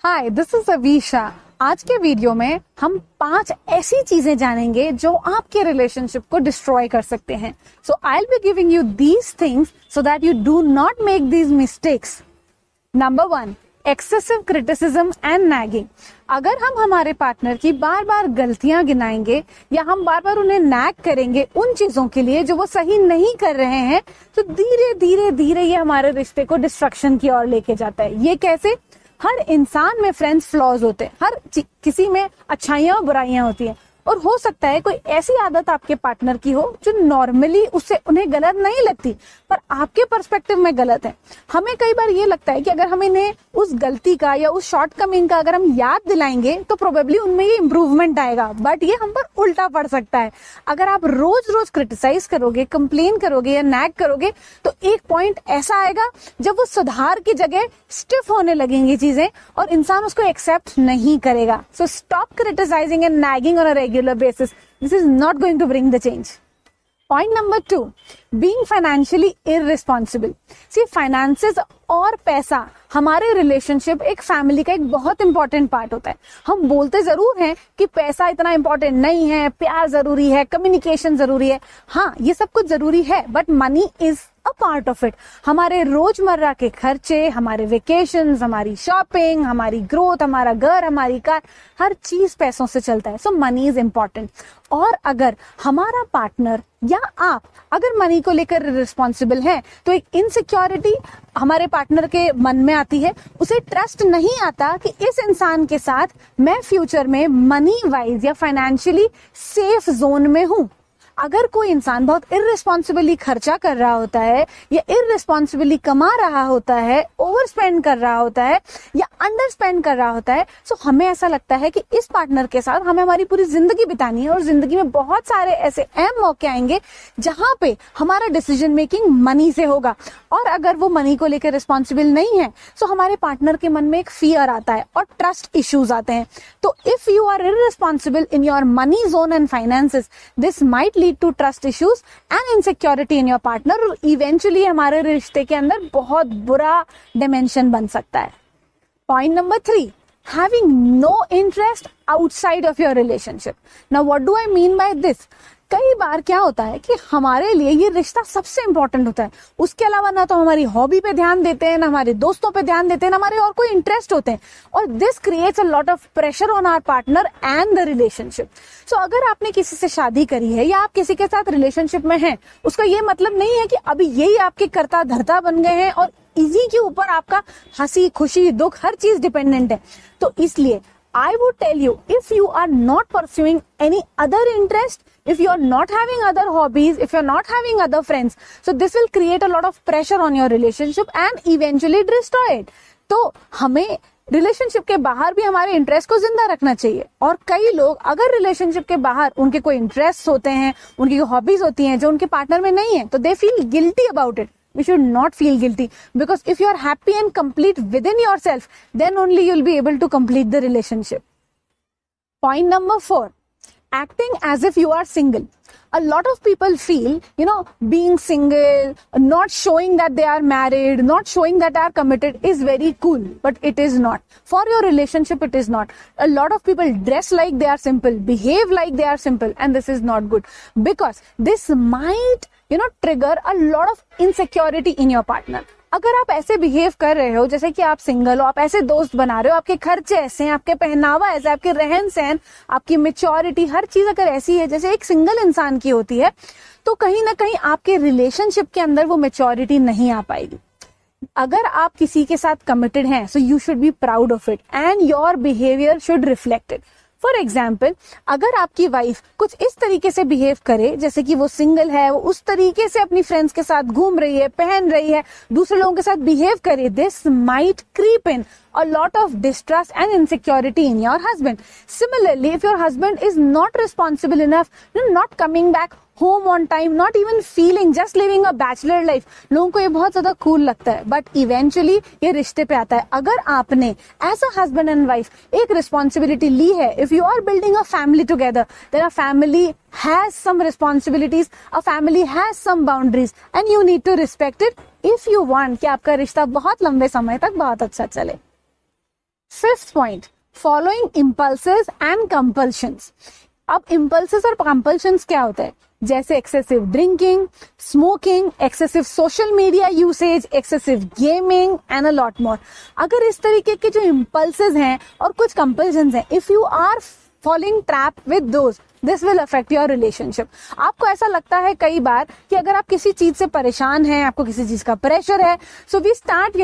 Hi, this is Avisha. आज के video में हम 5 ऐसी चीजें जानेंगे जो आपके रिलेशनशिप को डिस्ट्रॉय कर सकते हैं। So I will be giving you these things so that you do not make these mistakes. Number 1, excessive criticism and nagging. अगर हम हमारे पार्टनर की बार बार गलतियां गिनाएंगे या हम बार बार उन्हें नैग करेंगे उन चीजों के लिए जो वो सही नहीं कर रहे हैं, तो धीरे धीरे धीरे ये हमारे रिश्ते को डिस्ट्रक्शन की ओर लेके जाता है। ये कैसे? हर इंसान में फ्रेंड्स फ्लॉज होते हैं, हर किसी में अच्छाइयां और बुराइयां होती हैं, और हो सकता है कोई ऐसी आदत आपके पार्टनर की हो जो नॉर्मली उससे उन्हें गलत नहीं लगती पर आपके पर्सपेक्टिव में गलत है। हमें कई बार ये लगता है कि अगर हम इन्हें उस गलती का या उस शॉर्टकमिंग का अगर हम याद दिलाएंगे तो प्रोबेबली उनमें ये इंप्रूवमेंट आएगा, बट ये हम पर उल्टा पड़ सकता है। अगर आप रोज रोज क्रिटिसाइज करोगे, कंप्लेन करोगे या नैग करोगे तो एक पॉइंट ऐसा आएगा जब वो सुधार की जगह स्टिफ होने लगेंगी चीजें और इंसान उसको एक्सेप्ट नहीं करेगा। So stop criticising and nagging on a regular basis. This is not going to bring the change. Point number 2, being financially irresponsible. See, finances और पैसा हमारे रिलेशनशिप एक फैमिली का एक बहुत इंपॉर्टेंट पार्ट होता है। हम बोलते जरूर हैं कि पैसा इतना इंपॉर्टेंट नहीं है, प्यार जरूरी है, कम्युनिकेशन जरूरी है। हाँ, ये सब कुछ जरूरी है, but money is a part of it. हमारे रोजमर्रा के खर्चे, हमारे वेकेशंस, हमारी शॉपिंग, हमारी ग्रोथ, हमारा घर, हमारी कार, हर चीज पैसों से चलता है। सो मनी इज इम्पॉर्टेंट। और अगर हमारा पार्टनर या आप अगर मनी को लेकर रिस्पॉन्सिबल हैं तो एक इनसिक्योरिटी हमारे पार्टनर के मन में आती है। उसे ट्रस्ट नहीं आता कि इस इंसान के साथ मैं फ्यूचर में मनी वाइज या फाइनेंशियली सेफ जोन में हूं। अगर कोई इंसान बहुत इररिस्पॉन्सिबली खर्चा कर रहा होता है या इररिस्पॉन्सिबली कमा रहा होता है, ओवर स्पेंड कर रहा होता है या अंडर स्पेंड कर रहा होता है, तो हमें ऐसा लगता है कि इस पार्टनर के साथ हमें हमारी पूरी जिंदगी बितानी है और जिंदगी में बहुत सारे ऐसे अहम मौके आएंगे जहां पे हमारा डिसीजन मेकिंग मनी से होगा। और अगर वो मनी को लेकर रिस्पॉन्सिबल नहीं है तो हमारे पार्टनर के मन में एक फियर आता है और ट्रस्ट इश्यूज आते हैं। तो if you are irresponsible in your money zone and finances, this might lead to trust issues and insecurity in your partner और eventually हमारे रिश्ते के अंदर बहुत बुरा dimension बन सकता है। Point number 3, having no interest outside of your relationship. Now what do I mean by this? कई बार क्या होता है कि हमारे लिए ये रिश्ता सबसे इंपॉर्टेंट होता है, उसके अलावा ना तो हमारी हॉबी पे ध्यान देते हैं, ना हमारे दोस्तों पे ध्यान देते हैं, ना हमारे और कोई इंटरेस्ट होते हैं, और this creates a lot of pressure on our partner and the relationship. So अगर आपने किसी से शादी करी है या आप किसी के साथ रिलेशनशिप में हैं, उसका ये मतलब नहीं है कि अभी यही आपके कर्ता धर्ता बन गए हैं और इसी के ऊपर आपका हंसी खुशी दुख हर चीज डिपेंडेंट है। तो इसलिए I would tell you, if you are not pursuing any other interest, if you are not having other hobbies, if you are not having other friends, so this will create a lot of pressure on your relationship and eventually destroy it. तो हमें relationship के बाहर भी हमारे interest को जिंदा रखना चाहिए। और कई लोग अगर रिलेशनशिप के बाहर उनके कोई इंटरेस्ट होते हैं, उनकी हॉबीज होती हैं जो उनके पार्टनर में नहीं है, तो they feel guilty about it. We should not feel guilty because if you are happy and complete within yourself, then only you'll be able to complete the relationship. Point number 4, acting as if you are single. A lot of people feel, being single, not showing that they are married, not showing that they are committed is very cool, but it is not. For your relationship, it is not. A lot of people dress like they are simple, behave like they are simple, and this is not good because this might trigger a lot of insecurity in your partner. अगर आप ऐसे behave कर रहे हो जैसे कि आप single हो, आप ऐसे दोस्त बना रहे हो, आपके खर्चे ऐसे हैं, आपके पहनावा ऐसे, आपके रहन सहन, आपकी मैच्योरिटी, हर चीज अगर ऐसी है जैसे एक सिंगल इंसान की होती है, तो कहीं ना कहीं आपके रिलेशनशिप के अंदर वो मैच्योरिटी नहीं आ पाएगी। अगर आप किसी के साथ कमिटेड हैं, so you should be proud of it and your behaviour should reflect it. For example, अगर आपकी वाइफ कुछ इस तरीके से बिहेव करे जैसे कि वो सिंगल है, वो उस तरीके से अपनी फ्रेंड्स के साथ घूम रही है, पहन रही है, दूसरे लोगों के साथ बिहेव करे, this might creep in a lot of distrust and insecurity in your husband. Similarly, if your husband is not responsible enough, not coming back home on time, not even feeling, just living a bachelor life, लोगों को ये बहुत ज्यादा cool लगता है, but eventually ये रिश्ते पे आता है। अगर आपने as a husband and wife एक responsibility ली है, if you are building a family together, then a family has some responsibilities, a family has some boundaries, and you need to respect it if you want कि आपका रिश्ता बहुत लंबे समय तक बहुत अच्छा चले। Fifth point, following impulses and compulsions. अब impulses और compulsions क्या होता है? जैसे excessive drinking, smoking, excessive social media usage, excessive gaming and a lot more. अगर इस तरीके के जो impulses हैं और कुछ compulsions हैं, if you are falling trap with those, this will affect your relationship. आपको ऐसा लगता है कई बार कि अगर आप किसी चीज से परेशान हैं, आपको किसी चीज का प्रेशर है, so we start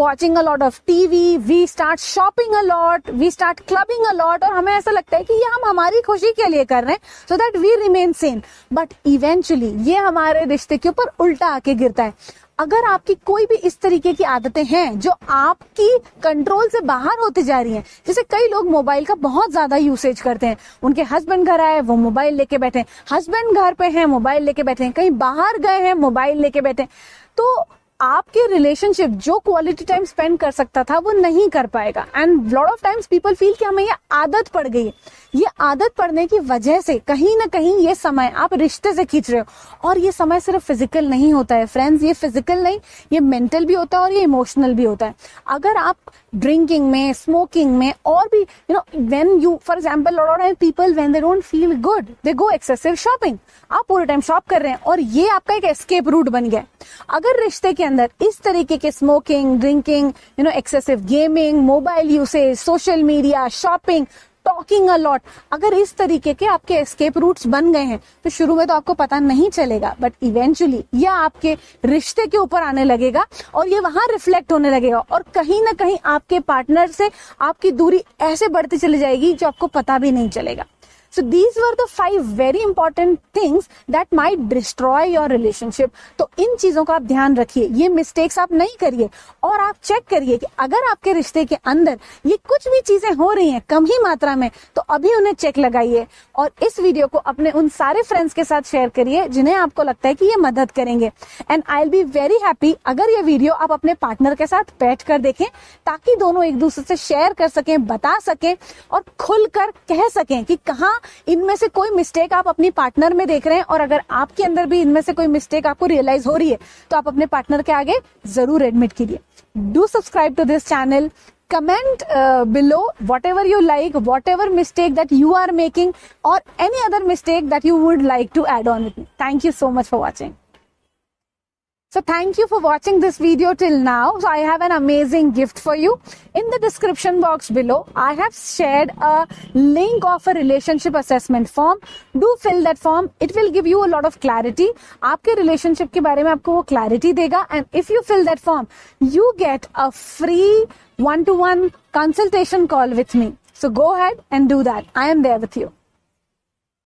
watching a lot of TV, we start shopping a lot, we start clubbing a lot, और हमें ऐसा लगता है कि ये हम हमारी खुशी के लिए कर रहे हैं, so that we remain sane. But eventually ये हमारे रिश्ते के ऊपर उल्टा आके गिरता है. अगर आपकी कोई भी इस तरीके की आदतें हैं जो आपकी कंट्रोल से बाहर होती जा रही हैं, जैसे कई लोग मोबाइल का बहुत ज्यादा यूसेज करते हैं, उनके हस्बैंड घर आए वो मोबाइल लेके बैठे हैं, हस्बैंड घर पे हैं मोबाइल लेके बैठे हैं, कहीं बाहर गए हैं मोबाइल लेके बैठे हैं, तो आपके रिलेशनशिप जो क्वालिटी टाइम स्पेंड कर सकता था वो नहीं कर पाएगा. And lot of times people feel कि हमें ये आदत पड़ गई है. ये आदत पड़ने की वजह से कहीं ना कहीं ये समय आप रिश्ते से खींच रहे हो, और ये समय सिर्फ फिजिकल नहीं होता है फ्रेंड्स, ये फिजिकल नहीं, ये मेंटल भी होता है और ये इमोशनल भी होता है. अगर आप ड्रिंकिंग में, स्मोकिंग में, और भी when you for example lot of people when they don't feel good they go excessive shopping. आप पूरे टाइम शॉप कर रहे हैं और ये आपका एक एस्केप रूट बन गया. अगर रिश्ते के अंदर इस तरीके के smoking, drinking, excessive gaming, mobile usage, social media, shopping, talking a lot, अगर इस तरीके के आपके एस्केप रूट्स बन गए हैं, तो शुरू में तो आपको पता नहीं चलेगा, बट इवेंचुअली ये आपके रिश्ते के ऊपर आने लगेगा और ये वहां रिफ्लेक्ट होने लगेगा, और कहीं ना कहीं आपके पार्टनर से आपकी दूरी ऐसे बढ़ती चली जाएगी जो आपको पता भी नहीं चलेगा. So these were the 5 very important things that might destroy your relationship. तो इन चीजों का आप ध्यान रखिए, ये मिस्टेक्स आप नहीं करिए, और आप चेक करिए कि अगर आपके रिश्ते के अंदर ये कुछ भी चीजें हो रही हैं कम ही मात्रा में, तो अभी उन्हें चेक लगाइए, और इस वीडियो को अपने उन सारे फ्रेंड्स के साथ शेयर करिए जिन्हें आपको लगता है कि ये मदद करेंगे. And I will be very happy अगर ये वीडियो आप अपने पार्टनर के साथ बैठ कर देखें, ताकि दोनों एक दूसरे से शेयर कर सकें, बता सकें और खुलकर कह सकें कि कहाँ इनमें से कोई मिस्टेक आप अपनी पार्टनर में देख रहे हैं, और अगर आपके अंदर भी इनमें से कोई मिस्टेक आपको रियलाइज हो रही है तो आप अपने पार्टनर के आगे जरूर एडमिट कीजिए. Do subscribe to this channel, comment below whatever you like, whatever mistake that you are making, or any other mistake that you would like to add on with me. Thank you so much for watching. So thank you for watching this video till now. So I have an amazing gift for you. In the description box below, I have shared a link of a relationship assessment form. Do fill that form. It will give you a lot of clarity. आपके relationship के बारे में आपको वो clarity देगा. And if you fill that form, you get a free one-to-one consultation call with me. So go ahead and do that. I am there with you.